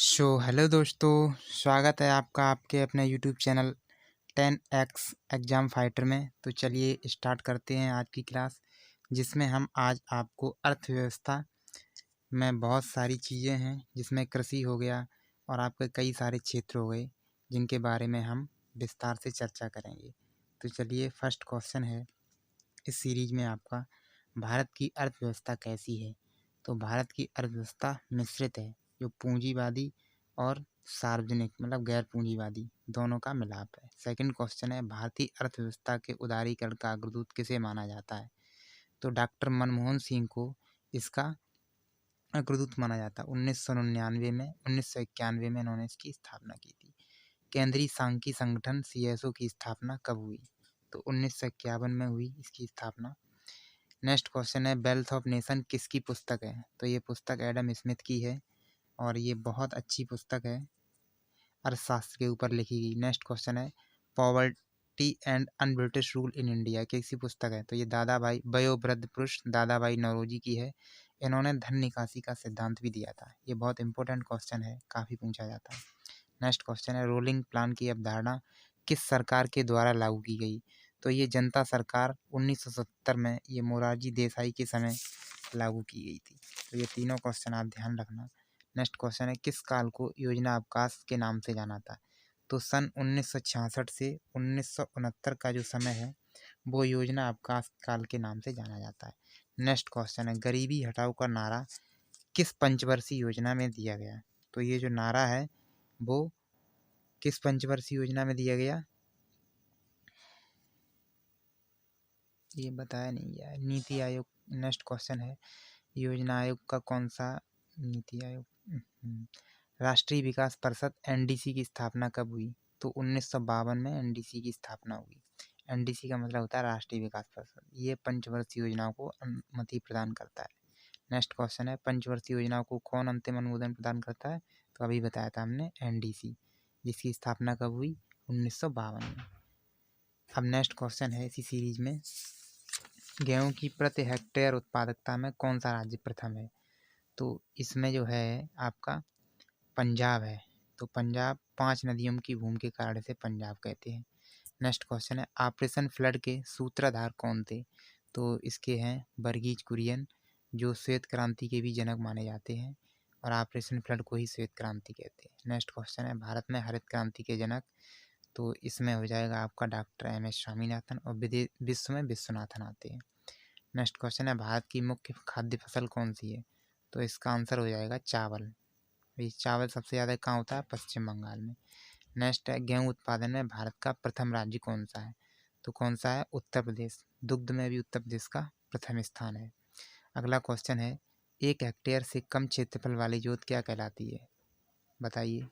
Hello दोस्तों, स्वागत है आपका आपके अपने YouTube channel 10x exam fighter में। तो चलिए स्टार्ट करते हैं आज की क्लास, जिसमें हम आज आपको अर्थव्यवस्था में बहुत सारी चीज़ें हैं, जिसमें कृषि हो गया और आपके कई सारे क्षेत्र हो गए, जिनके बारे में हम विस्तार से चर्चा करेंगे। तो चलिए फर्स्ट क्वेश्चन है इस सीरीज में आपका, भारत की अर्थव्यवस्था कैसी है? तो भारत की अर्थव्यवस्था मिश्रित है, जो पूंजीवादी और सार्वजनिक मतलब गैर पूंजीवादी दोनों का मिलाप है। सेकंड क्वेश्चन है, भारतीय अर्थव्यवस्था के उदारीकरण का अग्रदूत किसे माना जाता है? तो डॉक्टर मनमोहन सिंह को इसका अग्रदूत माना जाता है। 1999 में 1991 में इन्होंने इसकी स्थापना की थी। केंद्रीय सांख्यिकी संगठन CSO की स्थापना कब हुई? तो 1951 में हुई इसकी स्थापना। नेक्स्ट क्वेश्चन है, वेल्थ ऑफ नेशन किसकी पुस्तक है? तो ये पुस्तक एडम स्मिथ की है और ये बहुत अच्छी पुस्तक है, अर्थशास्त्र के ऊपर लिखी गई। नेक्स्ट क्वेश्चन है, poverty and un-British rule in India किसकी पुस्तक है? तो ये दादा भाई वयोवृद्ध पुरुष दादा भाई नौरोजी की है। इन्होंने धन निकासी का सिद्धांत भी दिया था। ये बहुत इंपॉर्टेंट क्वेश्चन है, काफ़ी पूछा जाता है। नेक्स्ट क्वेश्चन है, रोलिंग प्लान की अवधारणा किस सरकार के द्वारा लागू की गई? तो ये जनता सरकार 1970 में ये मोरारजी देसाई के समय लागू की गई थी। तो ये तीनों क्वेश्चन आप ध्यान रखना। नेक्स्ट क्वेश्चन है, किस काल को योजना अवकाश के नाम से जाना था? तो सन 1966 से 1969 का जो समय है वो योजना अवकाश काल के नाम से जाना जाता है। नेक्स्ट क्वेश्चन है, गरीबी हटाओ का नारा किस पंचवर्षीय योजना में दिया गया? तो ये जो नारा है वो किस पंचवर्षीय योजना में दिया गया? ये बताया नहीं गया है। नीति आयोग। नेक्स्ट क्वेश्चन है, योजना आयोग का कौन सा नीति आयोग राष्ट्रीय विकास परिषद NDC की स्थापना कब हुई? तो 1952 में NDC की स्थापना हुई। NDC का मतलब होता है राष्ट्रीय विकास परिषद। ये पंचवर्षीय योजनाओं को अनुमति प्रदान करता है। नेक्स्ट क्वेश्चन है, पंचवर्षीय योजनाओं को कौन अंतिम अनुमोदन प्रदान करता है? तो अभी बताया था हमने, NDC, जिसकी स्थापना कब हुई? 1952 में। अब नेक्स्ट क्वेश्चन है इसी सीरीज में, गेहूं की प्रति हेक्टेयर उत्पादकता में कौन सा राज्य प्रथम है? तो इसमें जो है आपका पंजाब है। तो पंजाब 5 नदियों की भूमि के कारण से पंजाब कहते हैं। नेक्स्ट क्वेश्चन है, ऑपरेशन फ्लड के सूत्रधार कौन थे? तो इसके हैं वर्गीज कुरियन, जो श्वेत क्रांति के भी जनक माने जाते हैं और ऑपरेशन फ्लड को ही श्वेत क्रांति कहते हैं। नेक्स्ट क्वेश्चन है, भारत में हरित क्रांति के जनक? तो इसमें हो जाएगा आपका डॉक्टर MS स्वामीनाथन और विश्व में विश्वनाथन आते हैं। नेक्स्ट क्वेश्चन है, भारत की मुख्य खाद्य फसल कौन सी है? तो इसका आंसर हो जाएगा चावल। ये चावल सबसे ज़्यादा कहाँ होता है? पश्चिम बंगाल में। नेक्स्ट है, गेहूं उत्पादन में भारत का प्रथम राज्य कौन सा है? तो कौन सा है? उत्तर प्रदेश। दुग्ध में भी उत्तर प्रदेश का प्रथम स्थान है। अगला क्वेश्चन है, 1 हेक्टेयर से कम क्षेत्रफल वाली जोत क्या कहलाती है? बताइए।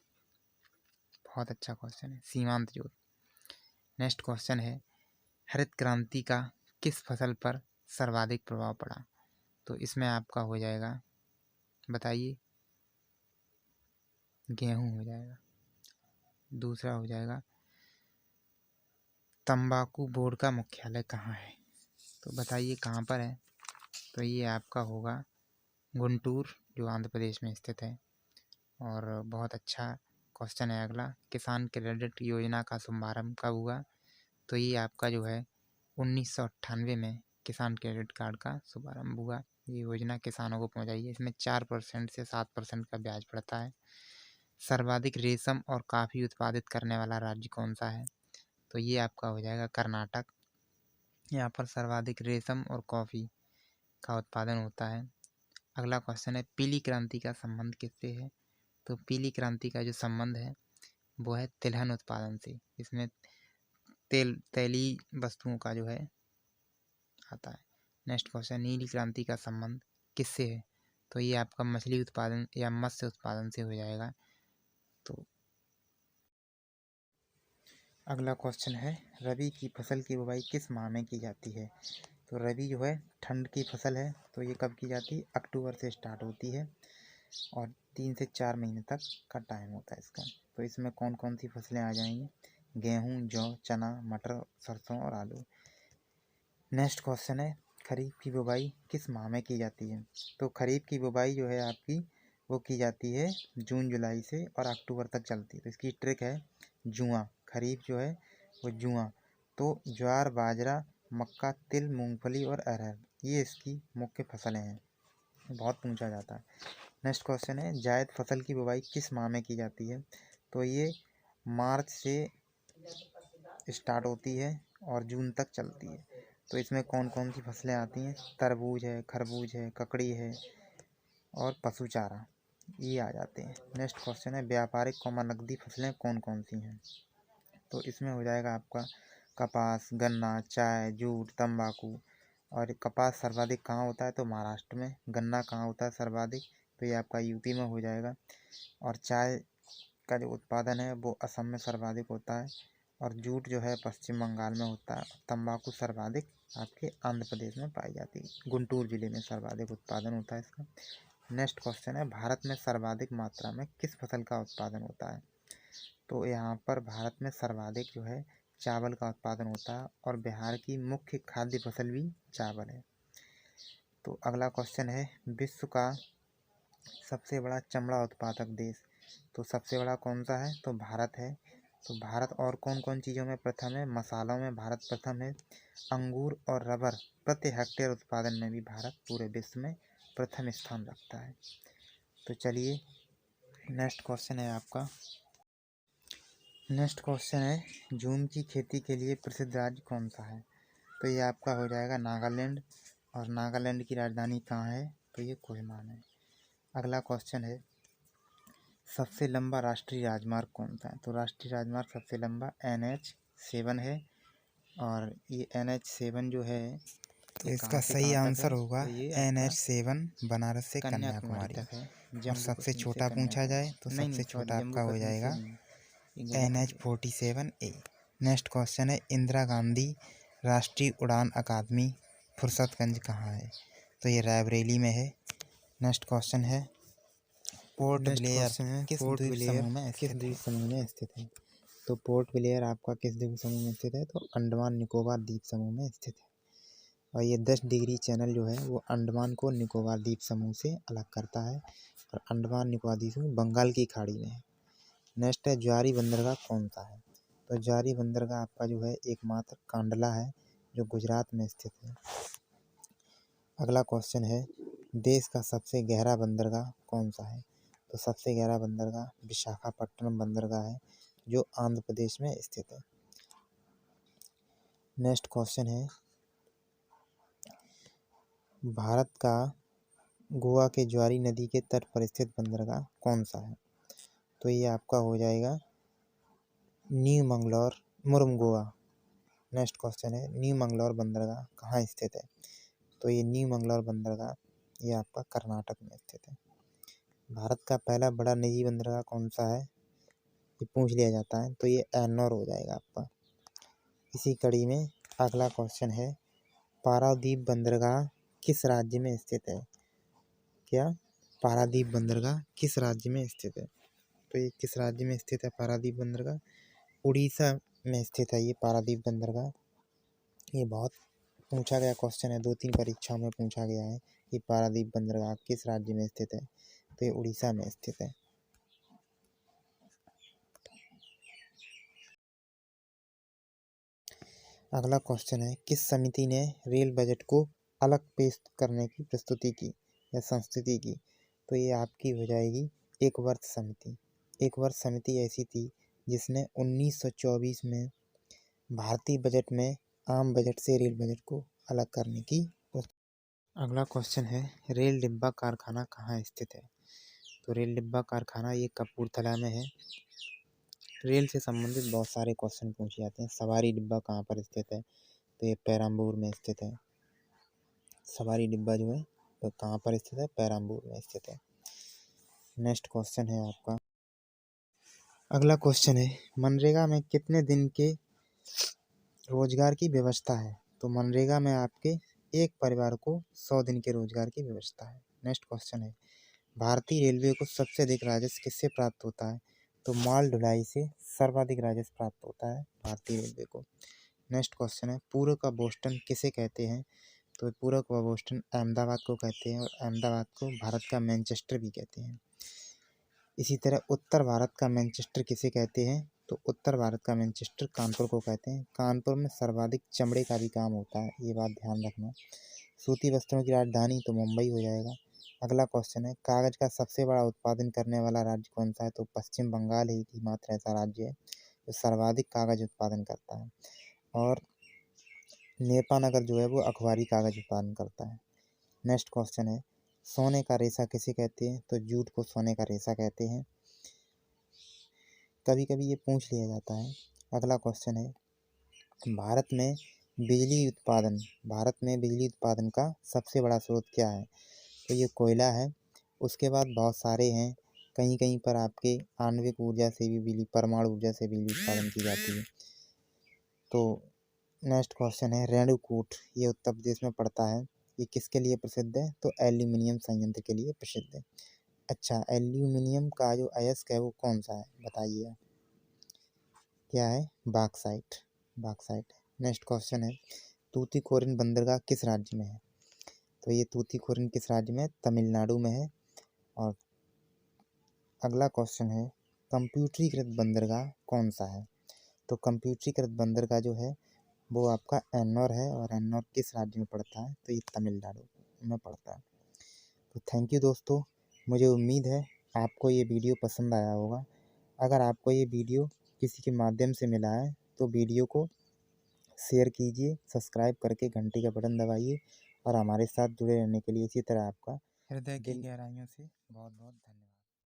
बहुत अच्छा क्वेश्चन है, सीमांत जोत। नेक्स्ट क्वेश्चन है, हरित क्रांति का किस फसल पर सर्वाधिक प्रभाव पड़ा? तो इसमें आपका हो जाएगा, बताइए। गेहूं हो जाएगा। दूसरा हो जाएगा, तंबाकू बोर्ड का मुख्यालय कहाँ है? तो बताइए कहाँ पर है? तो ये आपका होगा गुंटूर, जो आंध्र प्रदेश में स्थित है। और बहुत अच्छा क्वेश्चन है अगला, किसान क्रेडिट योजना का शुभारंभ कब हुआ? तो ये आपका जो है 1998 में किसान क्रेडिट कार्ड का शुभारंभ हुआ। ये योजना किसानों को पहुंचाई है। इसमें 4% से 7% का ब्याज पड़ता है। सर्वाधिक रेशम और कॉफ़ी उत्पादित करने वाला राज्य कौन सा है? तो ये आपका हो जाएगा कर्नाटक। यहाँ पर सर्वाधिक रेशम और कॉफ़ी का उत्पादन होता है। अगला क्वेश्चन है, पीली क्रांति का संबंध किससे है? तो पीली क्रांति का जो संबंध है वो है तिलहन उत्पादन से। इसमें तेली वस्तुओं का जो है आता है। नेक्स्ट क्वेश्चन, नीली क्रांति का संबंध किससे है? तो ये आपका मछली उत्पादन या मत्स्य उत्पादन से हो जाएगा। तो अगला क्वेश्चन है, रबी की फसल की बुवाई किस माह में की जाती है? तो रबी जो है ठंड की फसल है, तो ये कब की जाती है? अक्टूबर से स्टार्ट होती है और 3 से 4 महीने तक का टाइम होता है इसका। तो इसमें कौन कौन सी फसलें आ जाएंगी? गेहूं, जौ, चना, मटर, सरसों और आलू। नेक्स्ट क्वेश्चन है, खरीफ की बुवाई किस माह में की जाती है? तो खरीफ की बुवाई जो है आपकी वो की जाती है जून जुलाई से और अक्टूबर तक चलती है। तो इसकी ट्रिक है जुआ, खरीफ जो है वो जुआ। तो ज्वार, बाजरा, मक्का, तिल, मूंगफली और अरहर ये इसकी मुख्य फसलें हैं, बहुत पूछा जाता है। नेक्स्ट क्वेश्चन है जायद फसल की बुवाई किस माह में की जाती है? तो ये मार्च से स्टार्ट होती है और जून तक चलती है। तो इसमें कौन कौन सी फसलें आती हैं? तरबूज है, खरबूज है, ककड़ी है और पशु चारा, ये आ जाते हैं। नेक्स्ट क्वेश्चन है व्यापारिक नकदी फसलें कौन कौन सी हैं? तो इसमें हो जाएगा आपका कपास, गन्ना, चाय, जूट, तंबाकू। और कपास सर्वाधिक कहाँ होता है? तो महाराष्ट्र में। गन्ना कहाँ होता है सर्वाधिक? तो ये आपका यूपी में हो जाएगा। और चाय का जो उत्पादन है वो असम में सर्वाधिक होता है। और जूट जो है पश्चिम बंगाल में होता है। तंबाकू सर्वाधिक आपके आंध्र प्रदेश में पाई जाती है, गुंटूर जिले में सर्वाधिक उत्पादन होता है इसका। नेक्स्ट क्वेश्चन है भारत में सर्वाधिक मात्रा में किस फसल का उत्पादन होता है? तो यहाँ पर भारत में सर्वाधिक जो है चावल का उत्पादन होता है और बिहार की मुख्य खाद्य फसल भी चावल है। तो अगला क्वेश्चन है विश्व का सबसे बड़ा चमड़ा उत्पादक देश? तो सबसे बड़ा कौन सा है? तो भारत है। तो भारत और कौन कौन चीज़ों में प्रथम है? मसालों में भारत प्रथम है। अंगूर और रबर प्रति हेक्टेयर उत्पादन में भी भारत पूरे विश्व में प्रथम स्थान रखता है। तो चलिए नेक्स्ट क्वेश्चन है आपका। नेक्स्ट क्वेश्चन है जूम की खेती के लिए प्रसिद्ध राज्य कौन सा है? तो ये आपका हो जाएगा नागालैंड। और नागालैंड की राजधानी कहाँ है? तो ये कोहिमा है। अगला क्वेश्चन है सबसे लंबा राष्ट्रीय राजमार्ग कौन सा है? तो राष्ट्रीय राजमार्ग सबसे लंबा NH7 है। और ये NH7 जो है तो इसका सही आंसर होगा तो ये NH7 बनारस से कन्याकुमारी कन्याकुमारी। तक है। और जम्मू सबसे कश्मीर से छोटा पूछा कन्याकुमारी, जाए तो नहीं सबसे सॉरी, छोटा जम्मू आपका हो कश्मीर से जाएगा नहीं, ये गलत हो गया। NH47A। नेक्स्ट क्वेश्चन है इंदिरा गांधी राष्ट्रीय उड़ान अकादमी फुर्सतगंज कहाँ है? तो ये रायबरेली में है। नेक्स्ट क्वेश्चन है पोर्ट ब्लेयर किस द्वीप समूह में स्थित है? तो पोर्ट ब्लेयर आपका किस द्वीप समूह में स्थित है? तो अंडमान निकोबार द्वीप समूह में स्थित है। और ये 10 डिग्री चैनल जो है वो अंडमान को निकोबार द्वीप समूह से अलग करता है। और अंडमान निकोबार द्वीप समूह बंगाल की खाड़ी में है। नेक्स्ट है ज्वारी बंदरगाह कौन सा है? तो ज्वारी बंदरगाह आपका जो है एकमात्र कांडला है जो गुजरात में स्थित है। अगला क्वेश्चन है देश का सबसे गहरा बंदरगाह कौन सा है? तो सबसे गहरा बंदरगाह विशाखापट्टनम बंदरगाह है जो आंध्र प्रदेश में स्थित है। नेक्स्ट क्वेश्चन है भारत का गोवा के ज्वारी नदी के तट पर स्थित बंदरगाह कौन सा है? तो ये आपका हो जाएगा न्यू मंगलौर मुरुमगोवा। नेक्स्ट क्वेश्चन है न्यू मंगलौर बंदरगाह कहाँ स्थित है? तो ये न्यू मंगलौर बंदरगाह ये आपका कर्नाटक में स्थित है। भारत का पहला बड़ा निजी बंदरगाह कौन सा है? ये पूछ लिया जाता है। तो ये एन्नौर हो जाएगा आपका। इसी कड़ी में अगला क्वेश्चन है पारादीप बंदरगाह किस राज्य में स्थित है? क्या पारादीप बंदरगाह किस राज्य में स्थित है? तो ये किस राज्य में स्थित है पारादीप बंदरगाह? उड़ीसा में स्थित है ये पारादीप बंदरगाह। ये बहुत पूछा गया क्वेश्चन है, 2-3 परीक्षाओं में पूछा गया है कि पारादीप बंदरगाह किस राज्य में स्थित है? तो ये उड़ीसा में स्थित है। अगला क्वेश्चन है किस समिति ने रेल बजट को अलग पेश करने की प्रस्तुति की या संस्तुति की? तो ये आपकी हो जाएगी एक वर्ष समिति। एक वर्ष समिति ऐसी थी जिसने 1924 में भारतीय बजट में आम बजट से रेल बजट को अलग करने की। अगला क्वेश्चन है रेल डिब्बा कारखाना कहाँ स्थित है? तो रेल डिब्बा कारखाना ये कपूरथला में है। रेल से संबंधित बहुत सारे क्वेश्चन पूछे जाते हैं। सवारी डिब्बा कहाँ पर स्थित है? तो ये पेराम्बूर में स्थित है। सवारी डिब्बा जो है तो कहाँ पर स्थित है? पेराम्बूर में स्थित है। नेक्स्ट क्वेश्चन है आपका। अगला क्वेश्चन है मनरेगा में कितने दिन के रोजगार की व्यवस्था है? तो मनरेगा में आपके एक परिवार को 100 दिन के रोजगार की व्यवस्था है। नेक्स्ट क्वेश्चन है भारतीय रेलवे को सबसे अधिक राजस्व किससे प्राप्त होता है? तो माल ढुलाई से सर्वाधिक राजस्व प्राप्त होता है भारतीय रेलवे को। नेक्स्ट क्वेश्चन है पूर्व का बोस्टन किसे कहते हैं? तो पूरक व बोस्टन अहमदाबाद को कहते हैं और अहमदाबाद को भारत का मैनचेस्टर भी कहते हैं। इसी तरह उत्तर भारत का मैनचेस्टर किसे कहते हैं, तो उत्तर भारत का मैनचेस्टर कानपुर को कहते हैं। कानपुर में सर्वाधिक चमड़े का भी काम होता है, ये बात ध्यान रखना। सूती वस्त्रों की राजधानी तो मुंबई हो जाएगा। अगला क्वेश्चन है, कागज का सबसे बड़ा उत्पादन करने वाला राज्य कौन सा है, तो पश्चिम बंगाल ही एकमात्र ऐसा राज्य है जो सर्वाधिक कागज उत्पादन करता है। और नेपानगर जो है वो अखबारी कागज उत्पादन करता है। नेक्स्ट क्वेश्चन है, सोने का रेशा किसे कहते हैं, तो जूट को सोने का रेशा कहते हैं। कभी कभी ये पूछ लिया जाता है। अगला क्वेश्चन है, भारत में बिजली उत्पादन का सबसे बड़ा स्रोत क्या है, तो ये कोयला है। उसके बाद बहुत सारे हैं, कहीं कहीं पर आपके आणविक ऊर्जा से भी बिजली, परमाणु ऊर्जा से बिजली उत्पादन की जाती है। तो नेक्स्ट क्वेश्चन है, रेणुकूट, ये उत्तर प्रदेश में पड़ता है। ये किसके लिए प्रसिद्ध है, तो एल्यूमिनियम संयंत्र के लिए प्रसिद्ध है। अच्छा, एल्यूमिनियम का जो अयस्क है वो कौन सा है, बताइए। क्या है, बॉक्साइट। नेक्स्ट क्वेश्चन है, तूतीकोरिन बंदरगाह किस राज्य में है, तो ये तूतीकोरिन किस राज्य में है, तमिलनाडु में है। और अगला क्वेश्चन है, कंप्यूटरीकृत बंदरगाह कौन सा है, तो कंप्यूटरीकृत बंदरगाह जो है वो आपका एन्नौर है। और एन्नौर किस राज्य में पड़ता है, तो ये तमिलनाडु में पड़ता है। तो थैंक यू दोस्तों, मुझे उम्मीद है आपको ये वीडियो पसंद आया होगा। अगर आपको ये वीडियो किसी के माध्यम से मिला है तो वीडियो को शेयर कीजिए, सब्सक्राइब करके घंटी का बटन दबाइए और हमारे साथ जुड़े रहने के लिए इसी तरह आपका हृदय की दिल गहराइयों से बहुत बहुत धन्यवाद।